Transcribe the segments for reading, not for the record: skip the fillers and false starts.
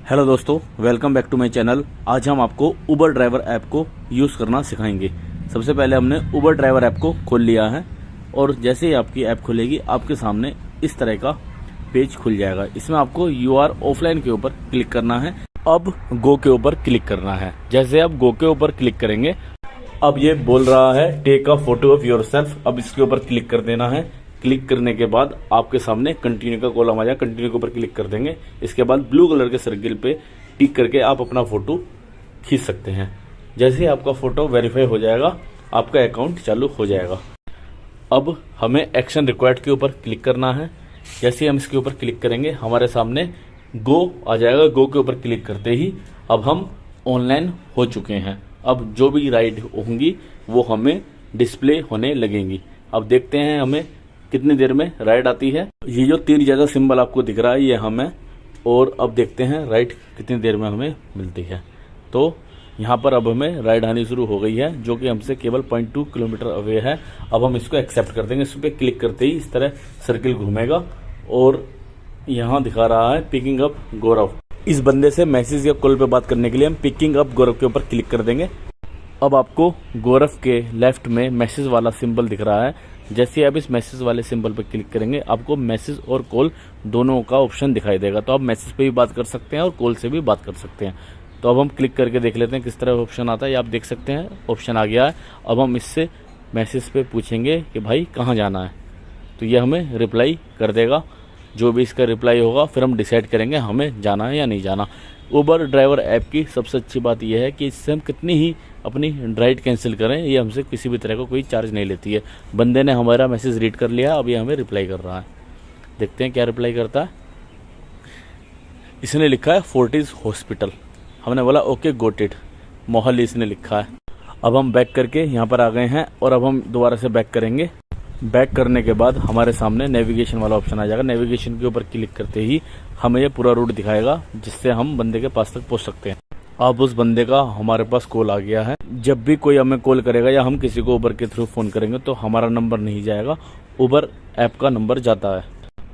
Hello दोस्तों, welcome back to my channel. आज हम आपको उबर ड्राइवर ऐप को यूज़ करना सिखाएंगे। सबसे पहले हमने उबर ड्राइवर ऐप को खोल लिया है और जैसे ही आपकी ऐप खुलेगी आपके सामने इस तरह का पेज खुल जाएगा। इसमें आपको यूआर ऑफलाइन के ऊपर क्लिक करना है। अब गो के ऊपर क्लिक करना है। जैसे आप गो के ऊपर क्लिक करेंगे, अब ये बोल रहा है take a photo of yourself. अब इसके ऊपर क्लिक कर देना है। क्लिक करने के बाद आपके सामने कंटिन्यू का कॉलम आ जाए। कंटिन्यू के ऊपर क्लिक कर देंगे। इसके बाद ब्लू कलर के सर्किल पे टिक करके आप अपना फोटो खींच सकते हैं। जैसे ही आपका फोटो वेरीफाई हो जाएगा, आपका अकाउंट चालू हो जाएगा। अब हमें एक्शन रिक्वायर्ड के ऊपर क्लिक करना है। जैसे ही हम इसके ऊपर क्लिक करेंगे, हमारे सामने गो आ जाएगा। गो के ऊपर क्लिक करते ही अब हम ऑनलाइन हो चुके हैं। अब जो भी राइड होंगी वो हमें डिस्प्ले होने लगेंगी। अब देखते हैं हमें कितनी देर में राइड आती है। ये जो 3 जैसा सिंबल आपको दिख रहा है ये हमें, और अब देखते हैं राइड कितनी देर में हमें मिलती है। तो यहाँ पर अब हमें राइड आनी शुरू हो गई है, जो कि हमसे केवल 0.2 किलोमीटर अवे है। अब हम इसको एक्सेप्ट कर देंगे। इस पर क्लिक करते ही इस तरह सर्किल घूमेगा और यहाँ दिखा रहा है पिकिंग अप गौरव। इस बंदे से मैसेज या कॉल पे बात करने के लिए हम पिकिंग अप गौरव के ऊपर क्लिक कर देंगे। अब आपको गौरव के लेफ्ट में मैसेज वाला सिंबल दिख रहा है। जैसे आप इस मैसेज वाले सिंबल पर क्लिक करेंगे, आपको मैसेज और कॉल दोनों का ऑप्शन दिखाई देगा। तो आप मैसेज पे भी बात कर सकते हैं और कॉल से भी बात कर सकते हैं। तो अब हम क्लिक करके देख लेते हैं किस तरह ऑप्शन आता है। ये आप देख सकते हैं ऑप्शन आ गया है। अब हम इससे मैसेज पे पूछेंगे कि भाई कहाँ जाना है, तो ये हमें रिप्लाई कर देगा। जो भी इसका रिप्लाई होगा फिर हम डिसाइड करेंगे हमें जाना है या नहीं जाना। उबर ड्राइवर ऐप की सबसे अच्छी बात यह है कि इससे हम कितनी ही अपनी राइड कैंसिल करें, ये हमसे किसी भी तरह का कोई चार्ज नहीं लेती है। बंदे ने हमारा मैसेज रीड कर लिया, अब ये हमें रिप्लाई कर रहा है। देखते हैं क्या रिप्लाई करता है। इसने लिखा है फोर्टिस हॉस्पिटल। हमने बोला ओके गोट इट, मोहाली इसने लिखा है। अब हम बैक करके यहाँ पर आ गए हैं और अब हम दोबारा से बैक करेंगे। बैक करने के बाद हमारे सामने नेविगेशन वाला ऑप्शन आ जाएगा। नेविगेशन के ऊपर क्लिक करते ही हमें ये पूरा रूट दिखाएगा, जिससे हम बंदे के पास तक पहुंच सकते हैं। अब उस बंदे का हमारे पास कॉल आ गया है। जब भी कोई हमें कॉल करेगा या हम किसी को उबर के थ्रू फोन करेंगे तो हमारा नंबर नहीं जाएगा, उबर ऐप का नंबर जाता है।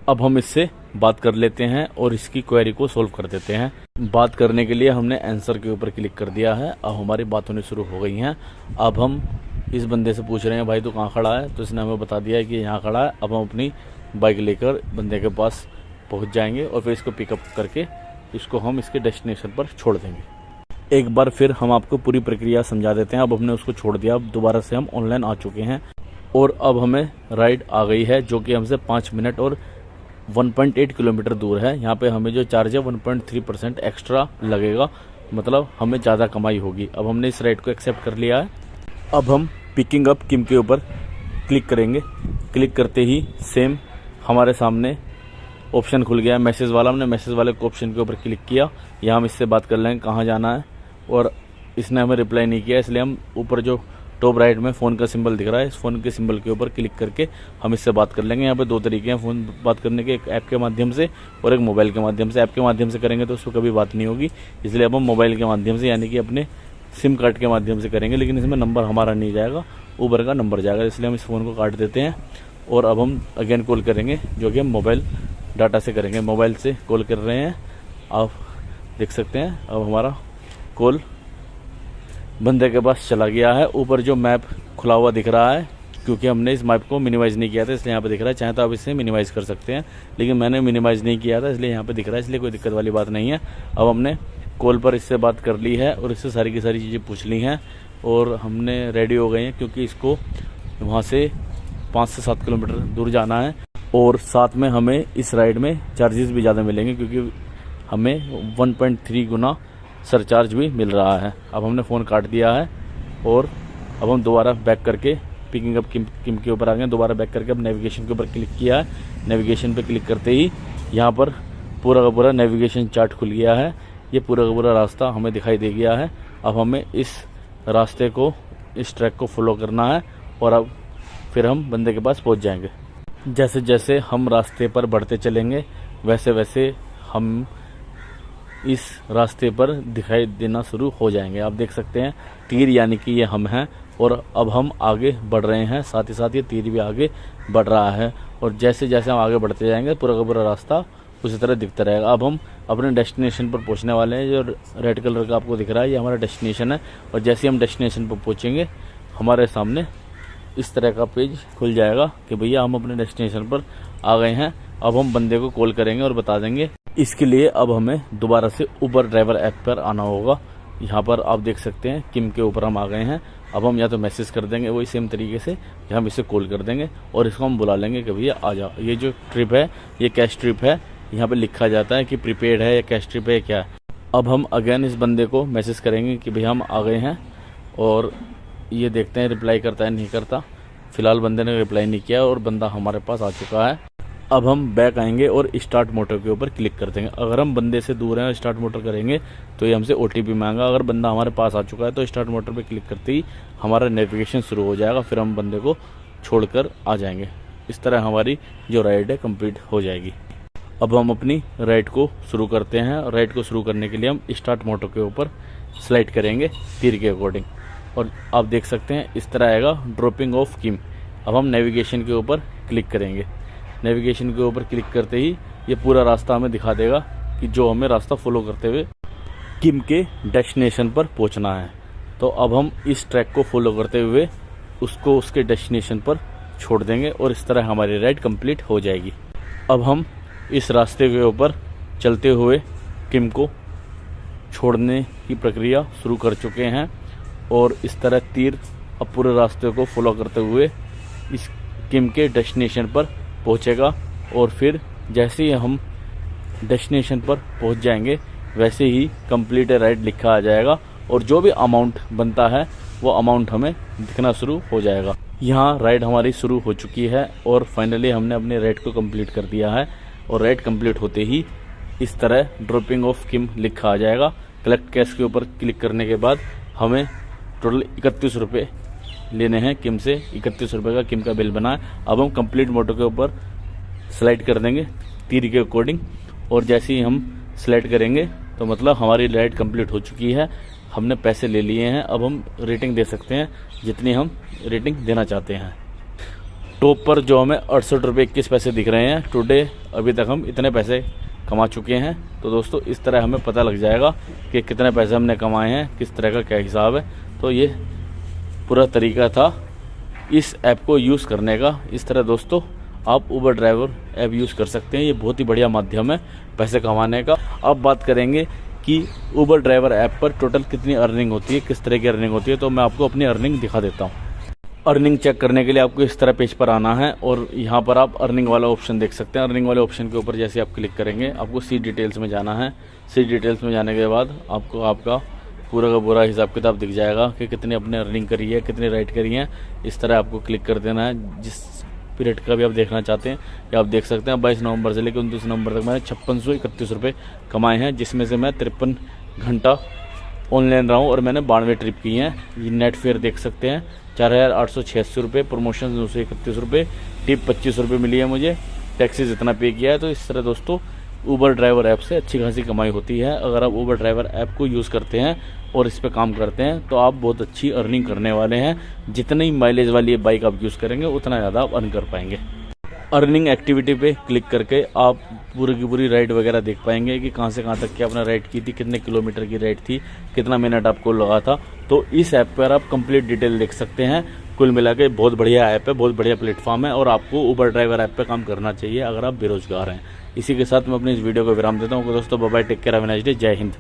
अब हम इससे बात कर लेते हैं और इसकी क्वेरी को सोल्व कर देते हैं। बात करने के लिए हमने आंसर के ऊपर क्लिक कर दिया है। अब हमारी बात होनी शुरू हो गई हैं। अब हम इस बंदे से पूछ रहे हैं भाई तू कहाँ खड़ा है, तो इसने हमें बता दिया है कि यहाँ खड़ा है। अब हम अपनी बाइक लेकर बंदे के पास पहुँच जाएंगे और फिर इसको पिकअप करके इसको हम इसके डेस्टिनेशन पर छोड़ देंगे। एक बार फिर हम आपको पूरी प्रक्रिया समझा देते हैं। अब हमने उसको छोड़ दिया। अब दोबारा से हम ऑनलाइन आ चुके हैं और अब हमें राइड आ गई है, जो कि हमसे 5 मिनट और 1.8 किलोमीटर दूर है। यहाँ पे हमें जो चार्ज है 1.3% एक्स्ट्रा लगेगा, मतलब हमें ज़्यादा कमाई होगी। अब हमने इस राइड को एक्सेप्ट कर लिया है। अब हम पिकिंग अप किम के ऊपर क्लिक करेंगे। क्लिक करते ही सेम हमारे सामने ऑप्शन खुल गया मैसेज वाला। हमने मैसेज वाले ऑप्शन के ऊपर क्लिक किया। यहाँ हम इससे बात कर लेंगे कहाँ जाना है, और इसने हमें रिप्लाई नहीं किया, इसलिए हम ऊपर जो टॉप राइट में फ़ोन का सिंबल दिख रहा है, इस फ़ोन के सिंबल के ऊपर क्लिक करके हम इससे बात कर लेंगे। यहाँ पे 2 तरीके हैं फ़ोन बात करने के, एक ऐप के माध्यम से और एक मोबाइल के माध्यम से। ऐप के माध्यम से करेंगे तो उस पर कभी बात नहीं होगी, इसलिए अब हम मोबाइल के माध्यम से यानी कि अपने सिम कार्ड के माध्यम से करेंगे। लेकिन इसमें नंबर हमारा नहीं जाएगा, उबर का नंबर जाएगा, इसलिए हम इस फ़ोन को काट देते हैं और अब हम अगेन कॉल करेंगे, जो कि हम मोबाइल डाटा से करेंगे। मोबाइल से कॉल कर रहे हैं, आप देख सकते हैं। अब हमारा कॉल बंदे के पास चला गया है। ऊपर जो मैप खुला हुआ दिख रहा है, क्योंकि हमने इस मैप को मिनिमाइज़ नहीं किया था इसलिए यहाँ पे दिख रहा है। चाहे तो आप इसे मिनिमाइज़ कर सकते हैं, लेकिन मैंने मिनिमाइज़ नहीं किया था इसलिए यहाँ पे दिख रहा है, इसलिए कोई दिक्कत वाली बात नहीं है। अब हमने कॉल पर इससे बात कर ली है और इससे सारी की सारी चीज़ें पूछ ली हैं और हमने रेडी हो गए हैं, क्योंकि इसको वहाँ से 5 से 7 किलोमीटर दूर जाना है। और साथ में हमें इस राइड में चार्जेस भी ज़्यादा मिलेंगे, क्योंकि हमें 1.3 गुना सरचार्ज भी मिल रहा है। अब हमने फ़ोन काट दिया है और अब हम दोबारा बैक करके पिकिंग अप किम के ऊपर आ गए। दोबारा बैक करके अब नेविगेशन के ऊपर क्लिक किया है। नेविगेशन पे क्लिक करते ही यहाँ पर पूरा का पूरा नेविगेशन चार्ट खुल गया है। ये पूरा का पूरा रास्ता हमें दिखाई दे गया है। अब हमें इस रास्ते को, इस ट्रैक को फॉलो करना है और अब फिर हम बंदे के पास पहुँच जाएंगे। जैसे जैसे हम रास्ते पर बढ़ते चलेंगे वैसे वैसे हम इस रास्ते पर दिखाई देना शुरू हो जाएंगे। आप देख सकते हैं तीर यानी कि ये हम हैं और अब हम आगे बढ़ रहे हैं, साथ ही साथ ये तीर भी आगे बढ़ रहा है। और जैसे जैसे हम आगे बढ़ते जाएंगे पूरा का पूरा रास्ता उसी तरह दिखता रहेगा। अब हम अपने डेस्टिनेशन पर पहुंचने वाले हैं। जो रेड कलर का आपको दिख रहा है ये हमारा डेस्टिनेशन है, और जैसे ही हम डेस्टिनेशन पर पहुंचेंगे हमारे सामने इस तरह का पेज खुल जाएगा कि भैया हम अपने डेस्टिनेशन पर आ गए हैं। अब हम बंदे को कॉल करेंगे और बता देंगे। इसके लिए अब हमें दोबारा से उबर ड्राइवर ऐप पर आना होगा। यहाँ पर आप देख सकते हैं किम के ऊपर हम आ गए हैं। अब हम या तो मैसेज कर देंगे वही सेम तरीके से, या हम इसे कॉल कर देंगे और इसको हम बुला लेंगे कि भैया आ जाओ। ये जो ट्रिप है ये कैश ट्रिप है, यहाँ पे लिखा जाता है कि प्रीपेड है या कैश ट्रिप है क्या है। अब हम अगेन इस बंदे को मैसेज करेंगे कि भैया हम आ गए हैं, और ये देखते हैं रिप्लाई करता है नहीं करता। फिलहाल बंदे ने रिप्लाई नहीं किया और बंदा हमारे पास आ चुका है। अब हम बैक आएंगे और स्टार्ट मोटर के ऊपर क्लिक कर देंगे। अगर हम बंदे से दूर हैं और स्टार्ट मोटर करेंगे तो ये हमसे OTP मांगा। अगर बंदा हमारे पास आ चुका है तो स्टार्ट मोटर पे क्लिक करते ही हमारा नेविगेशन शुरू हो जाएगा, फिर हम बंदे को छोड़कर आ जाएंगे। इस तरह हमारी जो राइड है कंप्लीट हो जाएगी। अब हम अपनी राइड को शुरू करते हैं। राइड को शुरू करने के लिए हम स्टार्ट मोटर के ऊपर स्लाइड करेंगे तीर के अकॉर्डिंग, और आप देख सकते हैं इस तरह आएगा ड्रॉपिंग ऑफ किम। अब हम नेविगेशन के ऊपर क्लिक करेंगे। नेविगेशन के ऊपर क्लिक करते ही ये पूरा रास्ता हमें दिखा देगा कि जो हमें रास्ता फॉलो करते हुए किम के डेस्टिनेशन पर पहुंचना है। तो अब हम इस ट्रैक को फॉलो करते हुए उसको उसके डेस्टिनेशन पर छोड़ देंगे और इस तरह हमारी राइड कंप्लीट हो जाएगी। अब हम इस रास्ते के ऊपर चलते हुए किम को छोड़ने की प्रक्रिया शुरू कर चुके हैं, और इस तरह तीर अब पूरे रास्ते को फॉलो करते हुए इस किम के डेस्टिनेशन पर पहुंचेगा। और फिर जैसे ही हम डेस्टिनेशन पर पहुंच जाएंगे वैसे ही कंप्लीट राइड लिखा आ जाएगा, और जो भी अमाउंट बनता है वो अमाउंट हमें दिखना शुरू हो जाएगा। यहाँ राइड हमारी शुरू हो चुकी है और फाइनली हमने अपने राइड को कंप्लीट कर दिया है। और राइड कंप्लीट होते ही इस तरह ड्रॉपिंग ऑफ किम लिखा आ जाएगा। कलेक्ट कैश के ऊपर क्लिक करने के बाद हमें टोटल 31 रुपये लेने हैं किम से। 31 रुपये का किम का बिल बना है। अब हम कंप्लीट मोटर के ऊपर स्लाइड कर देंगे तीर के अकॉर्डिंग, और जैसे ही हम स्लाइड करेंगे तो मतलब हमारी राइड कंप्लीट हो चुकी है। हमने पैसे ले लिए हैं। अब हम रेटिंग दे सकते हैं जितनी हम रेटिंग देना चाहते हैं। टॉप पर जो हमें 68 रुपये 21 पैसे दिख रहे हैं टुडे, अभी तक हम इतने पैसे कमा चुके हैं। तो दोस्तों इस तरह हमें पता लग जाएगा कि कितने पैसे हमने कमाए हैं, किस तरह का क्या हिसाब है। तो ये पूरा तरीका था इस ऐप को यूज़ करने का। इस तरह दोस्तों आप उबर ड्राइवर ऐप यूज़ कर सकते हैं। ये बहुत ही बढ़िया माध्यम है पैसे कमाने का। अब बात करेंगे कि उबर ड्राइवर ऐप पर टोटल कितनी अर्निंग होती है, किस तरह की अर्निंग होती है। तो मैं आपको अपनी अर्निंग दिखा देता हूँ। अर्निंग चेक करने के लिए आपको इस तरह पेज पर आना है, और यहाँ पर आप अर्निंग वाला ऑप्शन देख सकते हैं। अर्निंग वाले ऑप्शन के ऊपर जैसे आप क्लिक करेंगे आपको सी डिटेल्स में जाना है। सी डिटेल्स में जाने के बाद आपको आपका पूरा का पूरा हिसाब किताब दिख जाएगा कि कितनी आपने अर्निंग करी है, कितनी राइड करी है। इस तरह आपको क्लिक कर देना है। जिस पीरियड का भी आप देखना चाहते हैं या आप देख सकते हैं 22 नवंबर से लेकर 29 नवंबर तक मैंने 5631 रुपये कमाए हैं, जिसमें से मैं 53 घंटा ऑनलाइन रहा हूँ और मैंने 92 ट्रिप की हैं। ये नेट फेयर देख सकते हैं 4886 रुपये, प्रमोशन 231 रुपये, टिप 25 रुपये मिली है मुझे, टैक्सीज इतना पे किया है। तो इस तरह दोस्तों उबर ड्राइवर ऐप से अच्छी खासी कमाई होती है। अगर आप उबर ड्राइवर ऐप को यूज़ करते हैं और इस पर काम करते हैं तो आप बहुत अच्छी अर्निंग करने वाले हैं। जितनी माइलेज वाली ये बाइक आप यूज़ करेंगे उतना ज़्यादा आप अर्न कर पाएंगे। अर्निंग एक्टिविटी पे क्लिक करके आप पूरी की पूरी राइड वगैरह देख पाएंगे कि कहाँ से कहाँ तक की आपने राइड की थी, कितने किलोमीटर की राइड थी, कितना मिनट आपको लगा था। तो इस ऐप पर आप कंप्लीट डिटेल देख सकते हैं। कुल मिला के बहुत बढ़िया ऐप है, बहुत बढ़िया प्लेटफॉर्म है और आपको उबर ड्राइवर ऐप पे काम करना चाहिए अगर आप बेरोजगार हैं। इसी के साथ मैं अपनी इस वीडियो को विराम देता हूँ। दोस्तों bye bye, take care, have a nice day, जय हिंद।